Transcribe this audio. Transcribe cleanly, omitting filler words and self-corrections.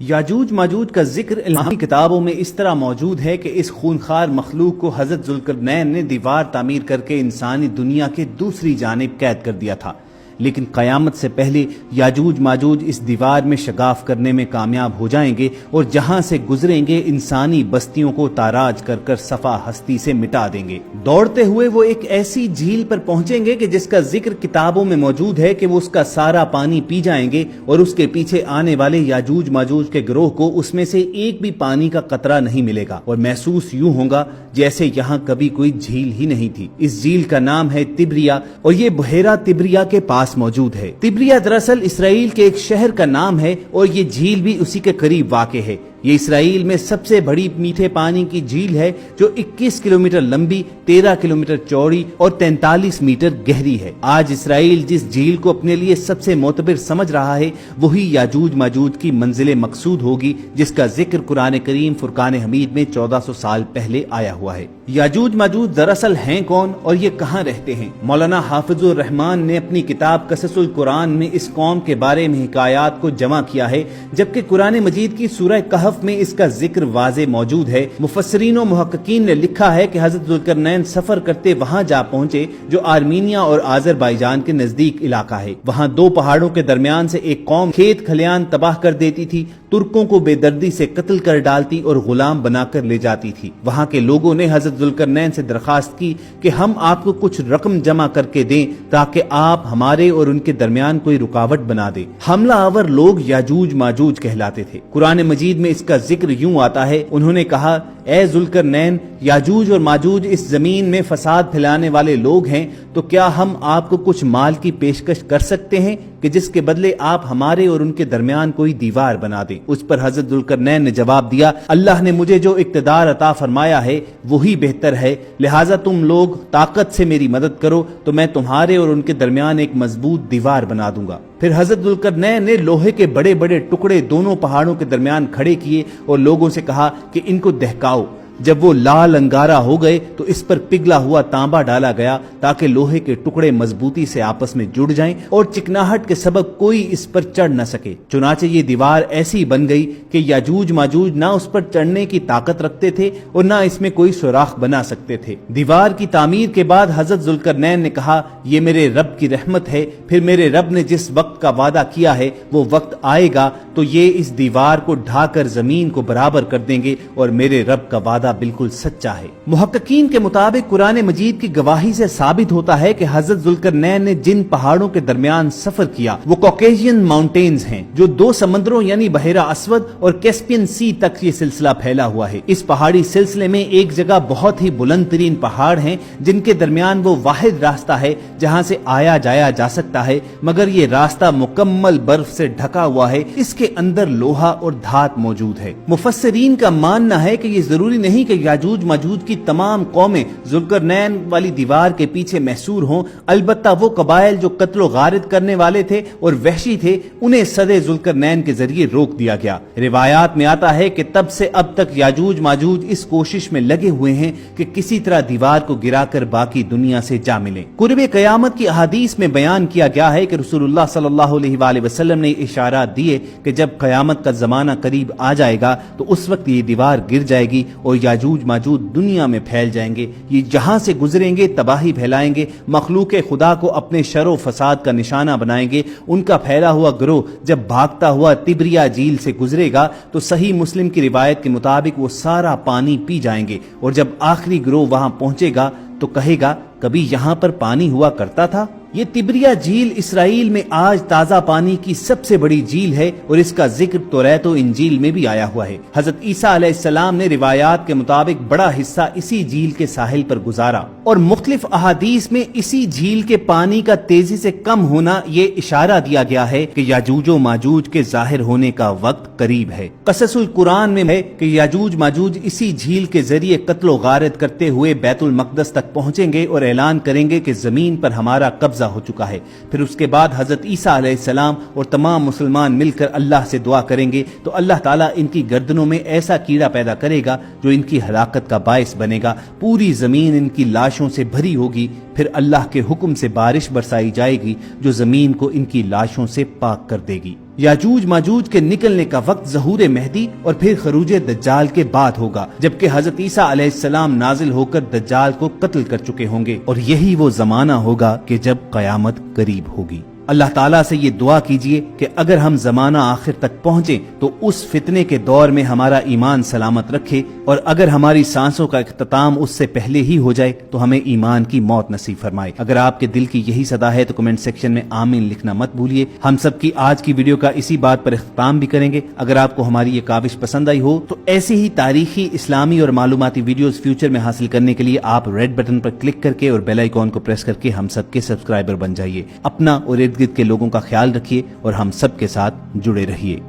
یاجوج ماجوج کا ذکر علمی کتابوں میں اس طرح موجود ہے کہ اس خونخوار مخلوق کو حضرت ذوالقرنین نے دیوار تعمیر کر کے انسانی دنیا کے دوسری جانب قید کر دیا تھا، لیکن قیامت سے پہلے یاجوج ماجوج اس دیوار میں شگاف کرنے میں کامیاب ہو جائیں گے اور جہاں سے گزریں گے انسانی بستیوں کو تاراج کر کر صفا ہستی سے مٹا دیں گے۔ دوڑتے ہوئے وہ ایک ایسی جھیل پر پہنچیں گے کہ جس کا ذکر کتابوں میں موجود ہے کہ وہ اس کا سارا پانی پی جائیں گے اور اس کے پیچھے آنے والے یاجوج ماجوج کے گروہ کو اس میں سے ایک بھی پانی کا قطرہ نہیں ملے گا اور محسوس یوں ہوگا جیسے یہاں کبھی کوئی جھیل ہی نہیں تھی۔ اس جھیل کا نام ہے تبریا اور یہ بحیرہ تبریا کے پاس موجود ہے۔ تبریا دراصل اسرائیل کے ایک شہر کا نام ہے اور یہ جھیل بھی اسی کے قریب واقع ہے۔ یہ اسرائیل میں سب سے بڑی میٹھے پانی کی جھیل ہے جو 21 کلومیٹر لمبی، 13 کلومیٹر چوڑی اور 43 میٹر گہری ہے۔ آج اسرائیل جس جھیل کو اپنے لیے سب سے معتبر سمجھ رہا ہے وہی یاجوج ماجوج کی منزل مقصود ہوگی، جس کا ذکر قرآن کریم فرقان حمید میں 1400 سال پہلے آیا ہوا ہے۔ یاجوج ماجوج دراصل ہیں کون اور یہ کہاں رہتے ہیں؟ مولانا حافظ الرحمان نے اپنی کتاب قصص القرآن میں اس قوم کے بارے میں حکایات کو جمع کیا ہے، جبکہ قرآن مجید کی سورہ کہف میں اس کا ذکر واضح موجود ہے۔ مفسرین و محققین نے لکھا ہے کہ حضرت ذوالقرنین سفر کرتے وہاں جا پہنچے جو آرمینیا اور آذربائیجان کے نزدیک علاقہ ہے۔ وہاں دو پہاڑوں کے درمیان سے ایک قوم کھیت کھلیان تباہ کر دیتی تھی، ترکوں کو بے دردی سے قتل کر ڈالتی اور غلام بنا کر لے جاتی تھی۔ وہاں کے لوگوں نے حضرت ذوالقرنین سے درخواست کی کہ ہم آپ کو کچھ رقم جمع کر کے دیں تاکہ آپ ہمارے اور ان کے درمیان کوئی رکاوٹ بنا دیں۔ حملہ آور لوگ یاجوج ماجوج کہلاتے تھے۔ قرآن مجید میں اس کا ذکر یوں آتا ہے، انہوں نے کہا اے ذوالقرنین، یاجوج اور ماجوج اس زمین میں فساد پھیلانے والے لوگ ہیں، تو کیا ہم آپ کو کچھ مال کی پیشکش کر سکتے ہیں کہ جس کے بدلے آپ ہمارے اور ان کے درمیان کوئی دیوار بنا دیں؟ اس پر حضرت ذوالقرنین نے جواب دیا، اللہ نے مجھے جو اقتدار عطا فرمایا ہے وہی بہتر ہے، لہٰذا تم لوگ طاقت سے میری مدد کرو تو میں تمہارے اور ان کے درمیان ایک مضبوط دیوار بنا دوں گا۔ پھر حضرت ذوالقرنین نے لوہے کے بڑے بڑے ٹکڑے دونوں پہاڑوں کے درمیان کھڑے کیے اور لوگوں سے کہا کہ ان کو دہکاؤ۔ جب وہ لال انگارہ ہو گئے تو اس پر پگھلا ہوا تانبا ڈالا گیا تاکہ لوہے کے ٹکڑے مضبوطی سے آپس میں جڑ جائیں اور چکناہٹ کے سبب کوئی اس پر چڑھ نہ سکے۔ چنانچہ یہ دیوار ایسی بن گئی کہ یاجوج ماجوج نہ اس پر چڑھنے کی طاقت رکھتے تھے اور نہ اس میں کوئی سوراخ بنا سکتے تھے۔ دیوار کی تعمیر کے بعد حضرت ذوالقرنین نے کہا یہ میرے رب کی رحمت ہے، پھر میرے رب نے جس وقت کا وعدہ کیا ہے وہ وقت آئے گا تو یہ اس دیوار کو ڈھا کر زمین کو برابر کر دیں گے اور میرے رب کا وعدہ بالکل سچا ہے۔ محققین کے مطابق قرآن مجید کی گواہی سے ثابت ہوتا ہے کہ حضرت ذوالقرنین نے جن پہاڑوں کے درمیان سفر کیا وہ کوکیشین ماؤنٹینز ہیں، جو دو سمندروں یعنی بحیرہ اسود اور کیسپین سی تک یہ سلسلہ پھیلا ہوا ہے۔ اس پہاڑی سلسلے میں ایک جگہ بہت ہی بلند ترین پہاڑ ہیں جن کے درمیان وہ واحد راستہ ہے جہاں سے آیا جایا جا سکتا ہے، مگر یہ راستہ مکمل برف سے ڈھکا ہوا ہے، اس کے اندر لوہا اور دھات موجود ہے۔ مفسرین کا ماننا ہے کہ یہ ضروری نہیں کہ یاجوج ماجوج کی تمام قومیں ذوالقرنین والی دیوار کے پیچھے محصور ہوں، البتہ وہ قبائل جو قتل و غارت کرنے والے تھے اور وحشی تھے انہیں صد ذوالقرنین کے ذریعے روک دیا گیا۔ روایات میں آتا ہے کہ تب سے اب تک یاجوج ماجوج اس کوشش میں لگے ہوئے ہیں کہ کسی طرح دیوار کو گرا کر باقی دنیا سے جا ملیں۔ قرب قیامت کی احادیث میں بیان کیا گیا ہے کہ رسول اللہ صلی اللہ علیہ وآلہ وسلم نے اشارات دیے کہ جب قیامت کا زمانہ قریب آ جائے گا تو اس وقت یہ دیوار گر جائے گی اور یاجوج ماجوج دنیا میں پھیل جائیں گے، یہ جہاں سے گزریں گے تباہی پھیلائیں گے، مخلوق خدا کو اپنے شر و فساد کا نشانہ بنائیں گے۔ ان کا پھیلا ہوا گروہ جب بھاگتا ہوا تبریا جھیل سے گزرے گا تو صحیح مسلم کی روایت کے مطابق وہ سارا پانی پی جائیں گے، اور جب آخری گروہ وہاں پہنچے گا تو کہے گا کبھی یہاں پر پانی ہوا کرتا تھا۔ یہ تبریا جھیل اسرائیل میں آج تازہ پانی کی سب سے بڑی جھیل ہے اور اس کا ذکر توریت و انجیل میں بھی آیا ہوا ہے۔ حضرت عیسیٰ علیہ السلام نے روایات کے مطابق بڑا حصہ اسی جھیل کے ساحل پر گزارا، اور مختلف احادیث میں اسی جھیل کے پانی کا تیزی سے کم ہونا یہ اشارہ دیا گیا ہے کہ یاجوج و ماجوج کے ظاہر ہونے کا وقت قریب ہے۔ قصص القرآن میں ہے کہ یاجوج ماجوج اسی جھیل کے ذریعے قتل و غارت کرتے ہوئے بیت المقدس تک پہنچیں گے اور اعلان کریں گے کہ زمین پر ہمارا قبضہ ہو چکا ہے۔ پھر اس کے بعد حضرت عیسیٰ علیہ السلام اور تمام مسلمان مل کر اللہ سے دعا کریں گے تو اللہ تعالیٰ ان کی گردنوں میں ایسا کیڑا پیدا کرے گا جو ان کی ہلاکت کا باعث بنے گا، پوری زمین ان کی لاشوں سے بھری ہوگی، پھر اللہ کے حکم سے بارش برسائی جائے گی جو زمین کو ان کی لاشوں سے پاک کر دے گی۔ یاجوج ماجوج کے نکلنے کا وقت ظہور مہدی اور پھر خروج دجال کے بعد ہوگا، جبکہ حضرت عیسیٰ علیہ السلام نازل ہو کر دجال کو قتل کر چکے ہوں گے، اور یہی وہ زمانہ ہوگا کہ جب قیامت قریب ہوگی۔ اللہ تعالیٰ سے یہ دعا کیجئے کہ اگر ہم زمانہ آخر تک پہنچیں تو اس فتنے کے دور میں ہمارا ایمان سلامت رکھے، اور اگر ہماری سانسوں کا اختتام اس سے پہلے ہی ہو جائے تو ہمیں ایمان کی موت نصیب فرمائے۔ اگر آپ کے دل کی یہی صدا ہے تو کمنٹ سیکشن میں آمین لکھنا مت بھولیے۔ ہم سب کی آج کی ویڈیو کا اسی بات پر اختتام بھی کریں گے۔ اگر آپ کو ہماری یہ کاوش پسند آئی ہو تو ایسی ہی تاریخی، اسلامی اور معلوماتی ویڈیوز فیوچر میں حاصل کرنے کے لیے آپ ریڈ بٹن پر کلک کر کے اور بیل آئیکن کو پریس کر کے ہم سب کے سبسکرائبر بن جائیے۔ اپنا اور ارد گرد کے لوگوں کا خیال رکھیے اور ہم سب کے ساتھ جڑے رہیے۔